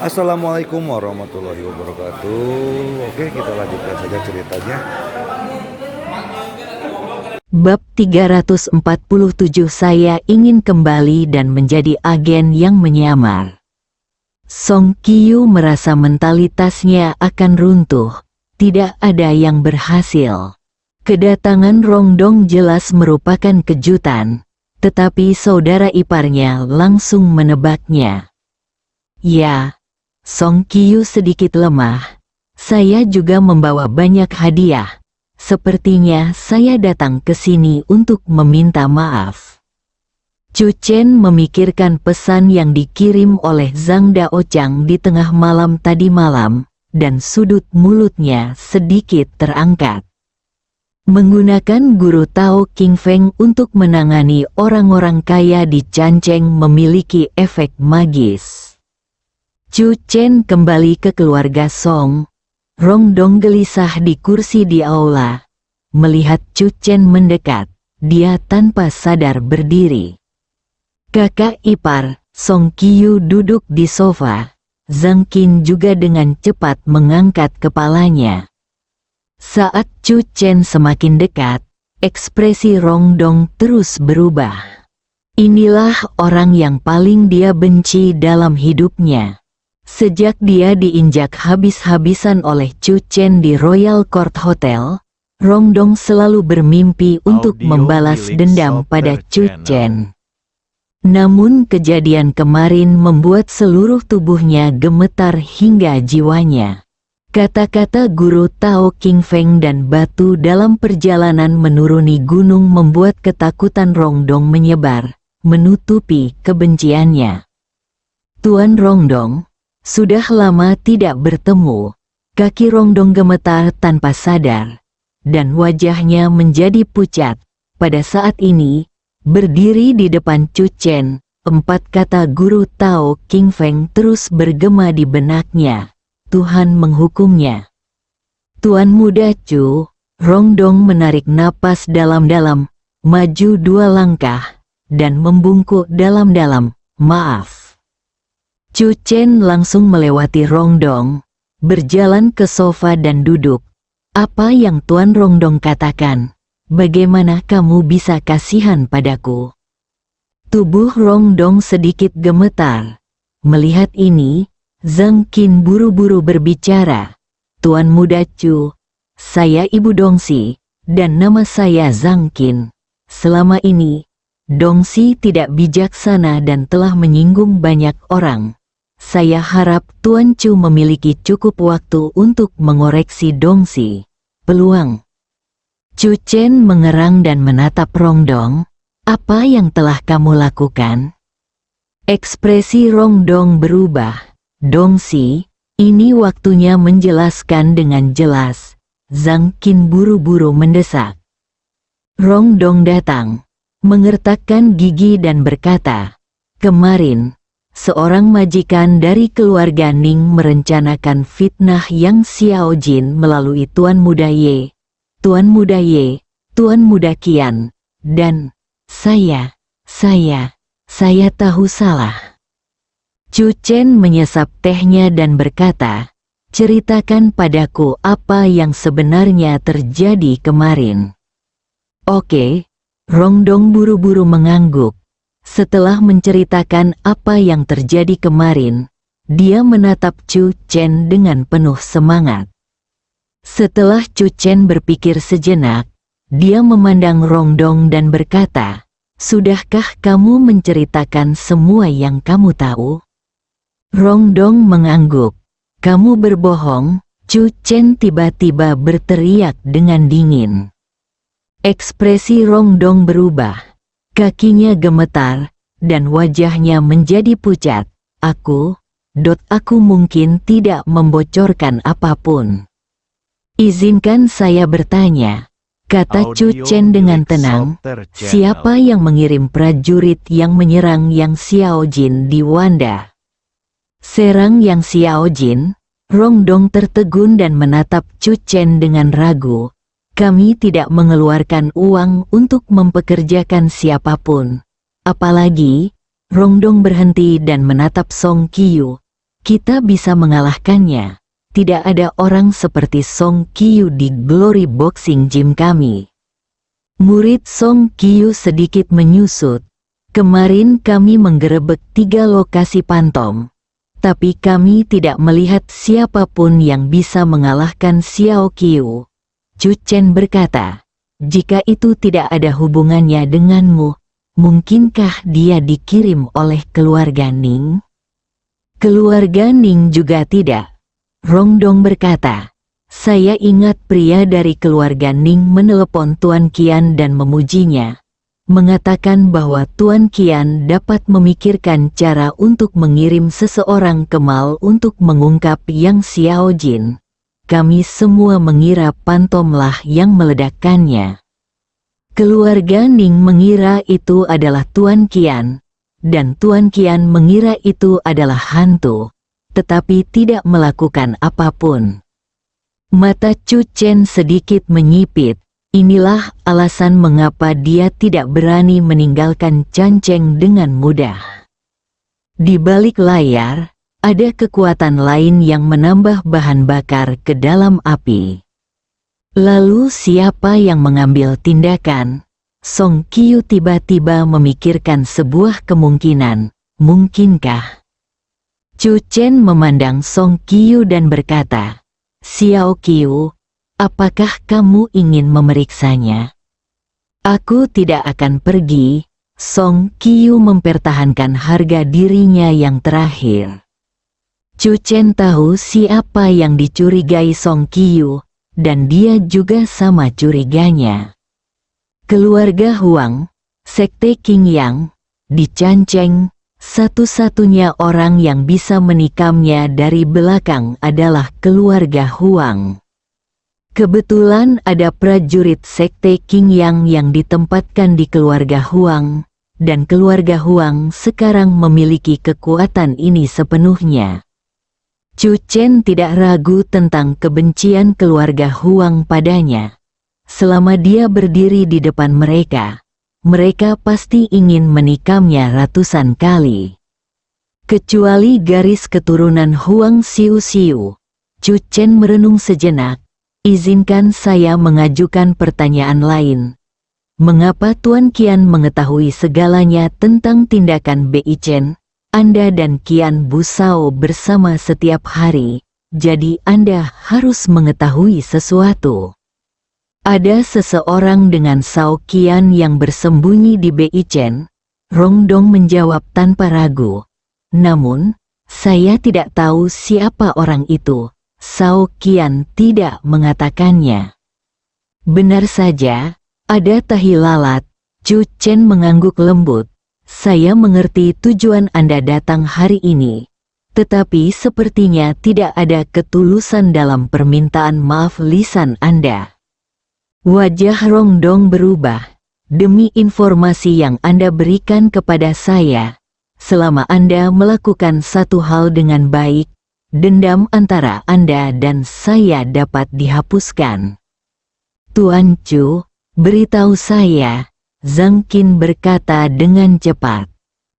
Assalamualaikum warahmatullahi wabarakatuh. Oke, kita lanjutkan saja ceritanya. Bab 347. Saya ingin kembali dan menjadi agen yang menyamar. Song Qiyu merasa mentalitasnya akan runtuh. Tidak ada yang berhasil. Kedatangan Rongdong jelas merupakan kejutan, tetapi saudara iparnya langsung menebaknya. Ya, Song Qiyu sedikit lemah. Saya juga membawa banyak hadiah. Sepertinya saya datang ke sini untuk meminta maaf. Chu Chen memikirkan pesan yang dikirim oleh Zhang Daochang di tengah malam tadi malam, dan sudut mulutnya sedikit terangkat. Menggunakan guru Tao King Feng untuk menangani orang-orang kaya di Canceng memiliki efek magis. Chu Chen kembali ke keluarga Song. Rongdong gelisah di kursi di aula. Melihat Chu Chen mendekat, dia tanpa sadar berdiri. Kakak ipar, Song Qiyu duduk di sofa. Zhang Qin juga dengan cepat mengangkat kepalanya. Saat Chu Chen semakin dekat, ekspresi Rongdong terus berubah. Inilah orang yang paling dia benci dalam hidupnya. Sejak dia diinjak habis-habisan oleh Chu Chen di Royal Court Hotel, Rongdong selalu bermimpi untuk membalas dendam pada Chu Chen. Namun kejadian kemarin membuat seluruh tubuhnya gemetar hingga jiwanya. Kata-kata guru Tao King Feng dan batu dalam perjalanan menuruni gunung membuat ketakutan Rongdong menyebar, menutupi kebenciannya. Tuan Rongdong, sudah lama tidak bertemu. Kaki Rongdong gemetar tanpa sadar, dan wajahnya menjadi pucat. Pada saat ini, berdiri di depan Chu Chen, 4 kata guru Tao King Feng terus bergema di benaknya. Tuhan menghukumnya. Tuan muda Chu, Rongdong menarik napas dalam-dalam, maju 2 langkah, dan membungkuk dalam-dalam, maaf. Chu Chen langsung melewati Rongdong, berjalan ke sofa dan duduk. Apa yang Tuan Rongdong katakan? Bagaimana kamu bisa kasihan padaku? Tubuh Rongdong sedikit gemetar. Melihat ini, Zhang Qin buru-buru berbicara. Tuan muda Chu, saya Ibu Dongxi, dan nama saya Zhang Qin. Selama ini, Dongxi tidak bijaksana dan telah menyinggung banyak orang. Saya harap Tuan Chu memiliki cukup waktu untuk mengoreksi Dongxi. Peluang. Chu Chen mengerang dan menatap Rongdong. Apa yang telah kamu lakukan? Ekspresi Rongdong berubah. Dongxi, ini waktunya menjelaskan dengan jelas. Zhang Qin buru-buru mendesak. Rongdong datang, mengertakkan gigi dan berkata, kemarin, seorang majikan dari keluarga Ning merencanakan fitnah yang Xiao Jin melalui Tuan Muda Ye, Tuan Muda Ye, Tuan Muda Qian, dan saya tahu salah. Chu Chen menyesap tehnya dan berkata, ceritakan padaku apa yang sebenarnya terjadi kemarin. Oke, Rongdong buru-buru mengangguk. Setelah menceritakan apa yang terjadi kemarin, dia menatap Chu Chen dengan penuh semangat. Setelah Chu Chen berpikir sejenak, dia memandang Rongdong dan berkata, sudahkah kamu menceritakan semua yang kamu tahu? Rongdong mengangguk. Kamu berbohong, Chu Chen tiba-tiba berteriak dengan dingin. Ekspresi Rongdong berubah. Kakinya gemetar, dan wajahnya menjadi pucat. Aku mungkin tidak membocorkan apapun. Izinkan saya bertanya, kata Chu Chen dengan tenang, siapa yang mengirim prajurit yang menyerang Yang Xiao Jin di Wanda? Serang Yang Xiao Jin? Rongdong tertegun dan menatap Chu Chen dengan ragu. Kami tidak mengeluarkan uang untuk mempekerjakan siapapun. Apalagi, Rongdong berhenti dan menatap Song Qiyu. Kita bisa mengalahkannya. Tidak ada orang seperti Song Qiu di Glory Boxing Gym kami. Murid Song Qiu sedikit menyusut. Kemarin kami menggerebek 3 lokasi pantom. Tapi kami tidak melihat siapapun yang bisa mengalahkan Xiao Qiu. Chu Chen berkata, jika itu tidak ada hubungannya denganmu, mungkinkah dia dikirim oleh keluarga Ning? Keluarga Ning juga tidak. Rongdong berkata, saya ingat pria dari keluarga Ning menelepon Tuan Qian dan memujinya, mengatakan bahwa Tuan Qian dapat memikirkan cara untuk mengirim seseorang ke Mal untuk mengungkap Yang Xiao Jin. Kami semua mengira pantomlah yang meledakkannya. Keluarga Ning mengira itu adalah Tuan Qian, dan Tuan Qian mengira itu adalah hantu, tetapi tidak melakukan apapun. Mata Chu Chen sedikit menyipit. Inilah alasan mengapa dia tidak berani meninggalkan Chan Cheng dengan mudah. Di balik layar, ada kekuatan lain yang menambah bahan bakar ke dalam api. Lalu siapa yang mengambil tindakan? Song Qiu tiba-tiba memikirkan sebuah kemungkinan. Mungkinkah? Chu Chen memandang Song Qiu dan berkata, Xiao Qiu, apakah kamu ingin memeriksanya? Aku tidak akan pergi. Song Qiu mempertahankan harga dirinya yang terakhir. Chu Chen tahu siapa yang dicurigai Song Qiu, dan dia juga sama curiganya. Keluarga Huang, Sekte Qing Yang, di Chan Cheng, satu-satunya orang yang bisa menikamnya dari belakang adalah keluarga Huang. Kebetulan ada prajurit Sekte Qing Yang yang ditempatkan di keluarga Huang, dan keluarga Huang sekarang memiliki kekuatan ini sepenuhnya. Chu Chen tidak ragu tentang kebencian keluarga Huang padanya. Selama dia berdiri di depan mereka, mereka pasti ingin menikamnya ratusan kali. Kecuali garis keturunan Huang Xiu Xiu. Chu Chen merenung sejenak. Izinkan saya mengajukan pertanyaan lain. Mengapa Tuan Qian mengetahui segalanya tentang tindakan Bei Chen? Anda dan Qian Busao bersama setiap hari, jadi Anda harus mengetahui sesuatu. Ada seseorang dengan Sao Qian yang bersembunyi di Bei Chen. Rongdong menjawab tanpa ragu. Namun, saya tidak tahu siapa orang itu. Sao Qian tidak mengatakannya. Benar saja, ada tahi lalat. Chu Chen mengangguk lembut. Saya mengerti tujuan Anda datang hari ini. Tetapi sepertinya tidak ada ketulusan dalam permintaan maaf lisan Anda. Wajah Rongdong berubah. Demi informasi yang Anda berikan kepada saya, selama Anda melakukan satu hal dengan baik, dendam antara Anda dan saya dapat dihapuskan. Tuan Chu, beritahu saya, Zhang Qin berkata dengan cepat.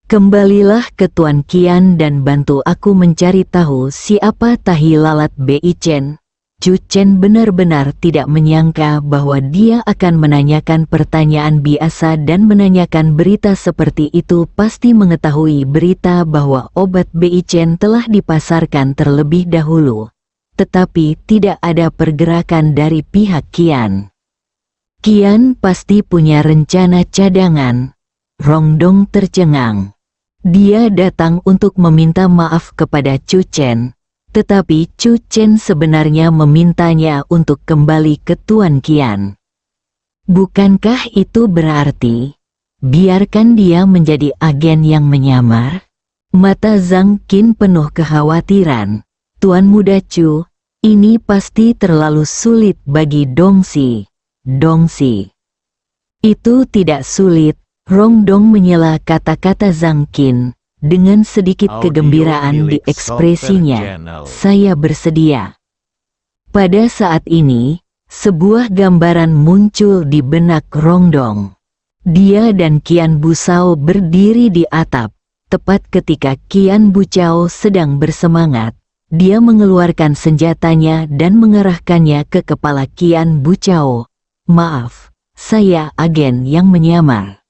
Kembalilah ke Tuan Qian dan bantu aku mencari tahu siapa tahi lalat Bei Chen. Chu Chen benar-benar tidak menyangka bahwa dia akan menanyakan pertanyaan biasa dan menanyakan berita seperti itu. Pasti mengetahui berita bahwa obat Bei Chen telah dipasarkan terlebih dahulu. Tetapi tidak ada pergerakan dari pihak Qian. Qian pasti punya rencana cadangan. Rongdong tercengang. Dia datang untuk meminta maaf kepada Chu Chen. Tetapi Chu Chen sebenarnya memintanya untuk kembali ke Tuan Qian. Bukankah itu berarti, biarkan dia menjadi agen yang menyamar? Mata Zhang Qin penuh kekhawatiran. Tuan Muda Chu, ini pasti terlalu sulit bagi Dongxi. Dongxi. Itu tidak sulit, Rongdong menyela kata-kata Zhang Qin. Dengan sedikit kegembiraan di ekspresinya, saya bersedia. Pada saat ini, sebuah gambaran muncul di benak Rongdong. Dia dan Qian Busao berdiri di atap, tepat ketika Qian Buchao sedang bersemangat. Dia mengeluarkan senjatanya dan mengarahkannya ke kepala Qian Buchao. "Maaf, saya agen yang menyamar."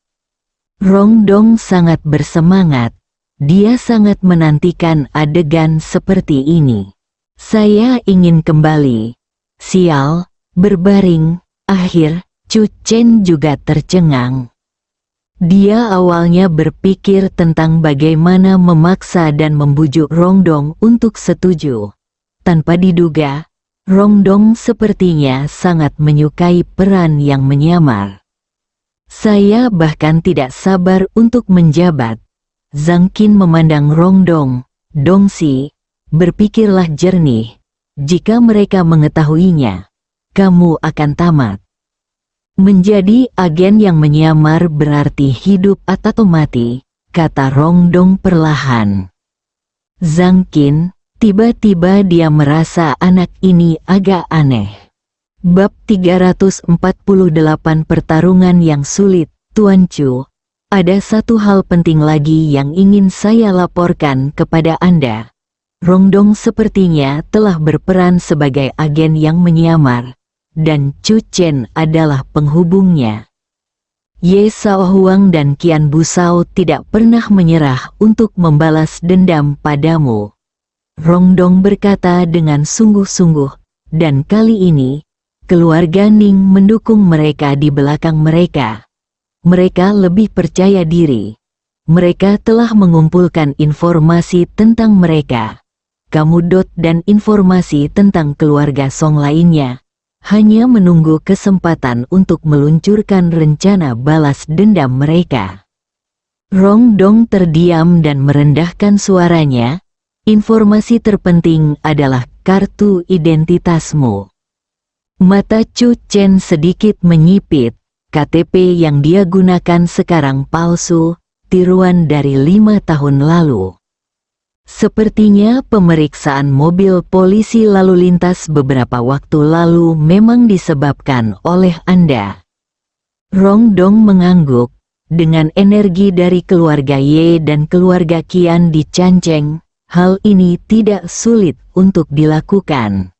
Rong Dong sangat bersemangat. Dia sangat menantikan adegan seperti ini. "Saya ingin kembali." Sial, berbaring. Akhir, Chu Chen juga tercengang. Dia awalnya berpikir tentang bagaimana memaksa dan membujuk Rong Dong untuk setuju. Tanpa diduga, Rong Dong sepertinya sangat menyukai peran yang menyamar. "Saya bahkan tidak sabar untuk menjabat." Zhang Qin memandang Rong Dong. "Dongsi, berpikirlah jernih. Jika mereka mengetahuinya, kamu akan tamat." "Menjadi agen yang menyamar berarti hidup atau mati," kata Rong Dong perlahan. Zhang Qin, tiba-tiba dia merasa anak ini agak aneh. Bab 348 Pertarungan yang sulit. "Tuan Chu, ada satu hal penting lagi yang ingin saya laporkan kepada Anda." Rong Dong sepertinya telah berperan sebagai agen yang menyamar, dan Chu Chen adalah penghubungnya. Ye Shaohuang dan Qian Buchao tidak pernah menyerah untuk membalas dendam padamu. Rong Dong berkata dengan sungguh-sungguh, dan kali ini, keluarga Ning mendukung mereka di belakang mereka. Mereka lebih percaya diri. Mereka telah mengumpulkan informasi tentang mereka. Kamudot dan informasi tentang keluarga Song lainnya. Hanya menunggu kesempatan untuk meluncurkan rencana balas dendam mereka. Rong Dong terdiam dan merendahkan suaranya. "Informasi terpenting adalah kartu identitasmu." Mata Chu Chen sedikit menyipit. KTP yang dia gunakan sekarang palsu, tiruan dari 5 tahun lalu. Sepertinya pemeriksaan mobil polisi lalu lintas beberapa waktu lalu memang disebabkan oleh Anda. Rong Dong mengangguk. Dengan energi dari keluarga Ye dan keluarga Qian dicanceng, hal ini tidak sulit untuk dilakukan.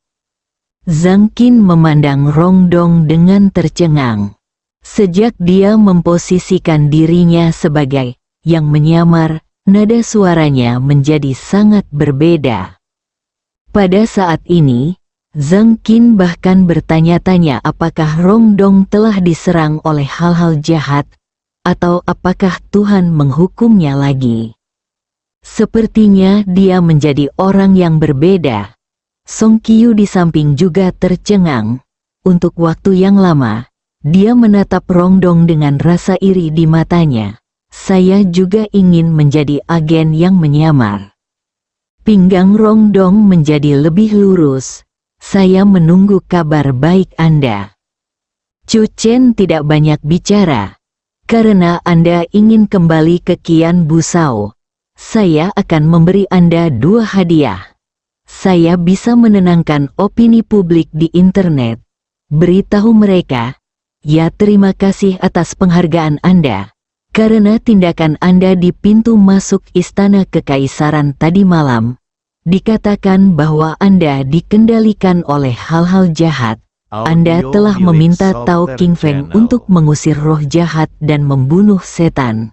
Zhang Qin memandang Rong Dong dengan tercengang. Sejak dia memposisikan dirinya sebagai yang menyamar, nada suaranya menjadi sangat berbeda. Pada saat ini, Zhang Qin bahkan bertanya-tanya apakah Rong Dong telah diserang oleh hal-hal jahat, atau apakah Tuhan menghukumnya lagi. Sepertinya dia menjadi orang yang berbeda. Song Qiyu di samping juga tercengang. Untuk waktu yang lama, dia menatap Rong Dong dengan rasa iri di matanya. "Saya juga ingin menjadi agen yang menyamar." Pinggang Rong Dong menjadi lebih lurus. "Saya menunggu kabar baik Anda." Chu Chen tidak banyak bicara. "Karena Anda ingin kembali ke Qian Buchao, saya akan memberi Anda 2 hadiah. Saya bisa menenangkan opini publik di internet. Beritahu mereka, ya terima kasih atas penghargaan Anda. Karena tindakan Anda di pintu masuk Istana Kekaisaran tadi malam, dikatakan bahwa Anda dikendalikan oleh hal-hal jahat. Anda telah meminta Tao King Feng untuk mengusir roh jahat dan membunuh setan.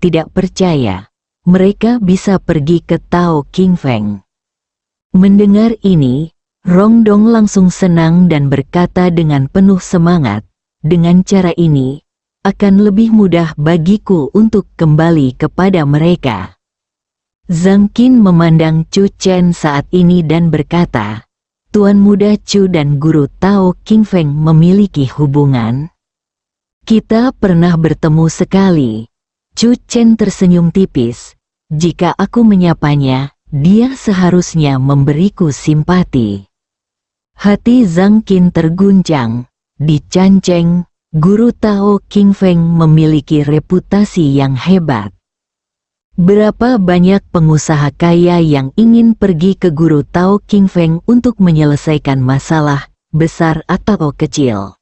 Tidak percaya, mereka bisa pergi ke Tao King Feng." Mendengar ini, Rong Dong langsung senang dan berkata dengan penuh semangat, "Dengan cara ini, akan lebih mudah bagiku untuk kembali kepada mereka." Zhang Qin memandang Chu Chen saat ini dan berkata, "Tuan Muda Chu dan Guru Tao King Feng memiliki hubungan?" "Kita pernah bertemu sekali." Chu Chen tersenyum tipis. "Jika aku menyapanya, dia seharusnya memberiku simpati." Hati Zhang Qin terguncang. Dicanceng, Guru Tao King Feng memiliki reputasi yang hebat. Berapa banyak pengusaha kaya yang ingin pergi ke Guru Tao King Feng untuk menyelesaikan masalah, besar atau kecil.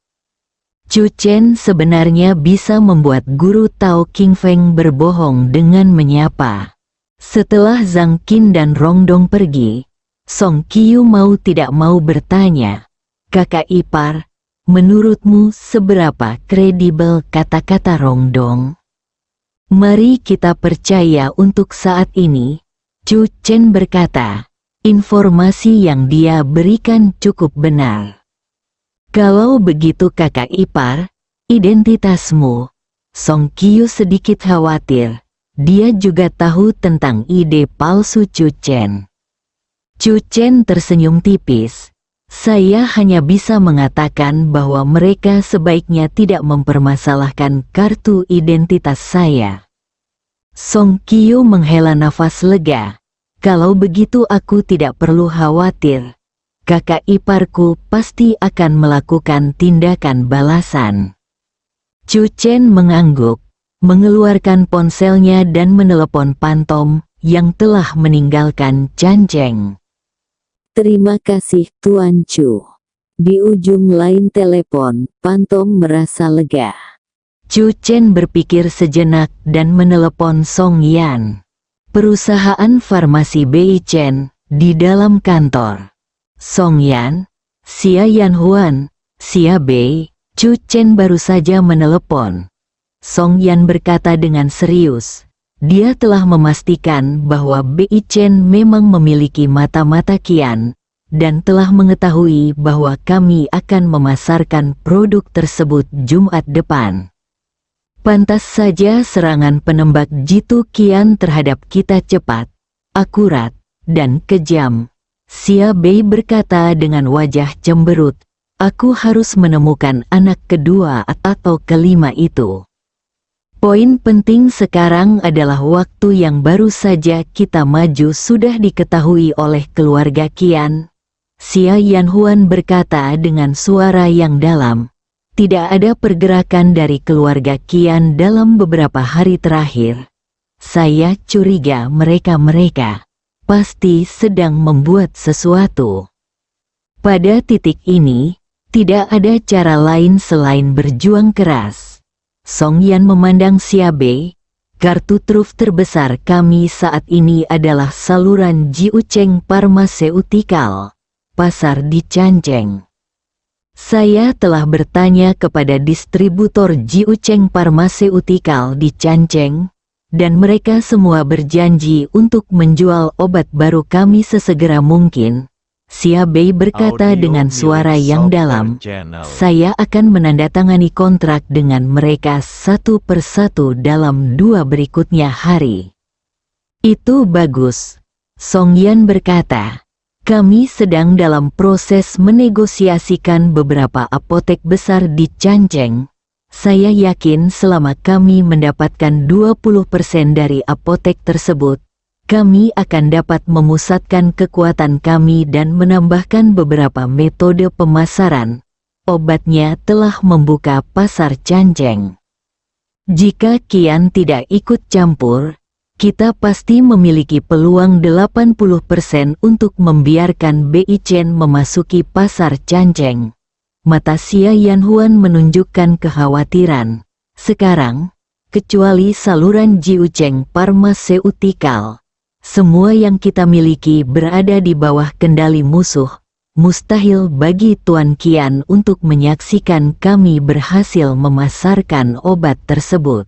Chu Chen sebenarnya bisa membuat Guru Tao King Feng berbohong dengan menyapa. Setelah Zhang Qin dan Rongdong pergi, Song Qiu mau tidak mau bertanya, "Kakak ipar, menurutmu seberapa kredibel kata-kata Rongdong?" "Mari kita percaya untuk saat ini," Chu Chen berkata. "Informasi yang dia berikan cukup benar." "Kalau begitu kakak ipar, identitasmu?" Song Qiu sedikit khawatir. Dia juga tahu tentang ide palsu Chu Chen. Chu Chen tersenyum tipis. "Saya hanya bisa mengatakan bahwa mereka sebaiknya tidak mempermasalahkan kartu identitas saya." Song Qiu menghela nafas lega. "Kalau begitu aku tidak perlu khawatir. Kakak iparku pasti akan melakukan tindakan balasan." Chu Chen mengangguk, mengeluarkan ponselnya dan menelepon Pantom yang telah meninggalkan Canjeng. Terima kasih Tuan Chu. Di ujung lain telepon, Pantom merasa lega. Chu Chen berpikir sejenak dan menelepon Song Yan. Perusahaan farmasi Bei Chen, di dalam kantor. "Song Yan, Xia Yan Huan, Xia Bei." Chu Chen baru saja menelepon. Song Yan berkata dengan serius. Dia telah memastikan bahwa Bei Chen memang memiliki mata-mata Qian, dan telah mengetahui bahwa kami akan memasarkan produk tersebut Jumat depan. Pantas saja serangan penembak jitu Qian terhadap kita cepat, akurat, dan kejam. Xia Bei berkata dengan wajah cemberut. "Aku harus menemukan anak kedua atau kelima itu. Poin penting sekarang adalah waktu yang baru saja kita maju sudah diketahui oleh keluarga Qian." Xia Yanhuan berkata dengan suara yang dalam. "Tidak ada pergerakan dari keluarga Qian dalam beberapa hari terakhir. Saya curiga mereka pasti sedang membuat sesuatu. Pada titik ini, tidak ada cara lain selain berjuang keras." Song Yan memandang Xia Bei. "Kartu truf terbesar kami saat ini adalah saluran Jiucheng Pharmaceutical, pasar di Canjeng. Saya telah bertanya kepada distributor Jiucheng Pharmaceutical di Canjeng, dan mereka semua berjanji untuk menjual obat baru kami sesegera mungkin." Xia Bei berkata dengan suara yang dalam. "Saya akan menandatangani kontrak dengan mereka satu persatu dalam 2 berikutnya hari." "Itu bagus," Song Yan berkata. "Kami sedang dalam proses menegosiasikan beberapa apotek besar di Canjeng. Saya yakin selama kami mendapatkan 20% dari apotek tersebut, kami akan dapat memusatkan kekuatan kami dan menambahkan beberapa metode pemasaran. Obatnya telah membuka pasar Canjeng. Jika Qian tidak ikut campur, kita pasti memiliki peluang 80% untuk membiarkan Bei Chen memasuki pasar Canjeng." Mata Xia Yanhuan menunjukkan kekhawatiran. "Sekarang, kecuali saluran Jiucheng Pharmaceutical, semua yang kita miliki berada di bawah kendali musuh. Mustahil bagi Tuan Qian untuk menyaksikan kami berhasil memasarkan obat tersebut.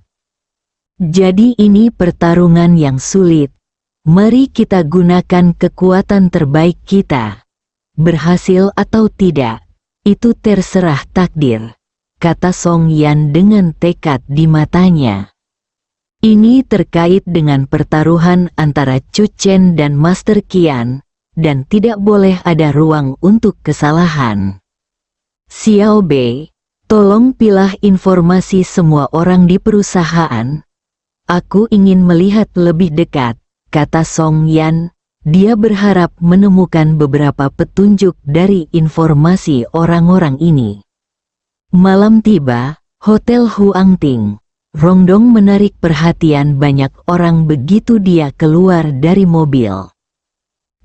Jadi ini pertarungan yang sulit. Mari kita gunakan kekuatan terbaik kita. Berhasil atau tidak, itu terserah takdir," kata Song Yan dengan tekad di matanya. "Ini terkait dengan pertaruhan antara Chu Chen dan Master Qian, dan tidak boleh ada ruang untuk kesalahan. Xiao Bei, tolong pilah informasi semua orang di perusahaan. Aku ingin melihat lebih dekat," kata Song Yan. Dia berharap menemukan beberapa petunjuk dari informasi orang-orang ini. Malam tiba, Hotel Huangting. Rongdong menarik perhatian banyak orang begitu dia keluar dari mobil.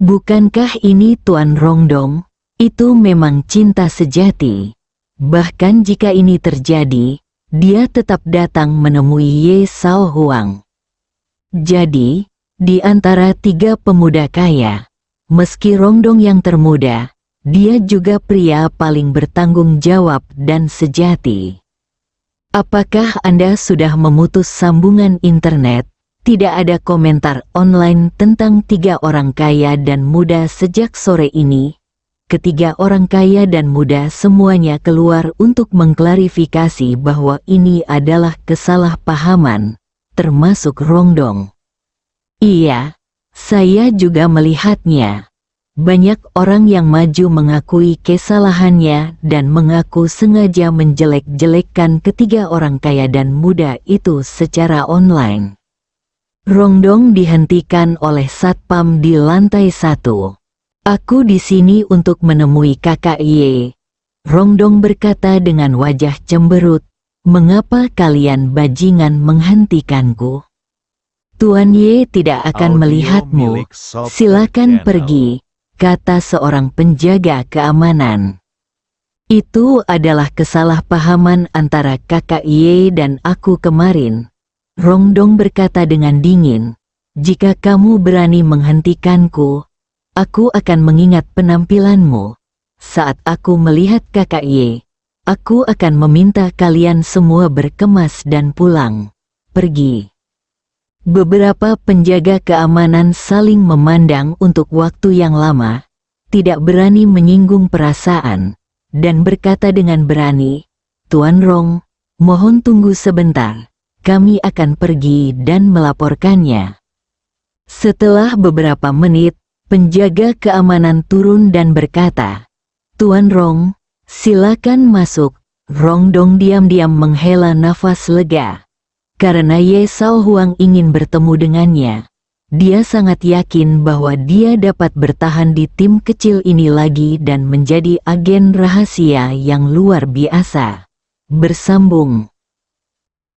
"Bukankah ini Tuan Rongdong? Itu memang cinta sejati. Bahkan jika ini terjadi, dia tetap datang menemui Ye Sao Huang. Jadi, Di antara tiga pemuda kaya, meski Rongdong yang termuda, dia juga pria paling bertanggung jawab dan sejati. Apakah Anda sudah memutus sambungan internet? Tidak ada komentar online tentang tiga orang kaya dan muda sejak sore ini. Ketiga orang kaya dan muda semuanya keluar untuk mengklarifikasi bahwa ini adalah kesalahpahaman, termasuk Rongdong. Iya, saya juga melihatnya. Banyak orang yang maju mengakui kesalahannya dan mengaku sengaja menjelek-jelekkan ketiga orang kaya dan muda itu secara online. Rongdong dihentikan oleh satpam di lantai 1. Aku di sini untuk menemui kakak Ye. Rongdong berkata dengan wajah cemberut. Mengapa kalian bajingan menghentikanku? Tuan Ye tidak akan melihatmu. Silakan pergi, kata seorang penjaga keamanan. Itu adalah kesalahpahaman antara kakak Ye dan aku kemarin. Rongdong berkata dengan dingin. Jika kamu berani menghentikanku, aku akan mengingat penampilanmu. Saat aku melihat kakak Ye, aku akan meminta kalian semua berkemas dan pulang. Pergi. Beberapa penjaga keamanan saling memandang untuk waktu yang lama, tidak berani menyinggung perasaan, dan berkata dengan berani, Tuan Rong, mohon tunggu sebentar, kami akan pergi dan melaporkannya. Setelah beberapa menit, penjaga keamanan turun dan berkata, Tuan Rong, silakan masuk. Rongdong diam-diam menghela nafas lega. Karena Ye Sao Huang ingin bertemu dengannya, dia sangat yakin bahwa dia dapat bertahan di tim kecil ini lagi dan menjadi agen rahasia yang luar biasa. Bersambung.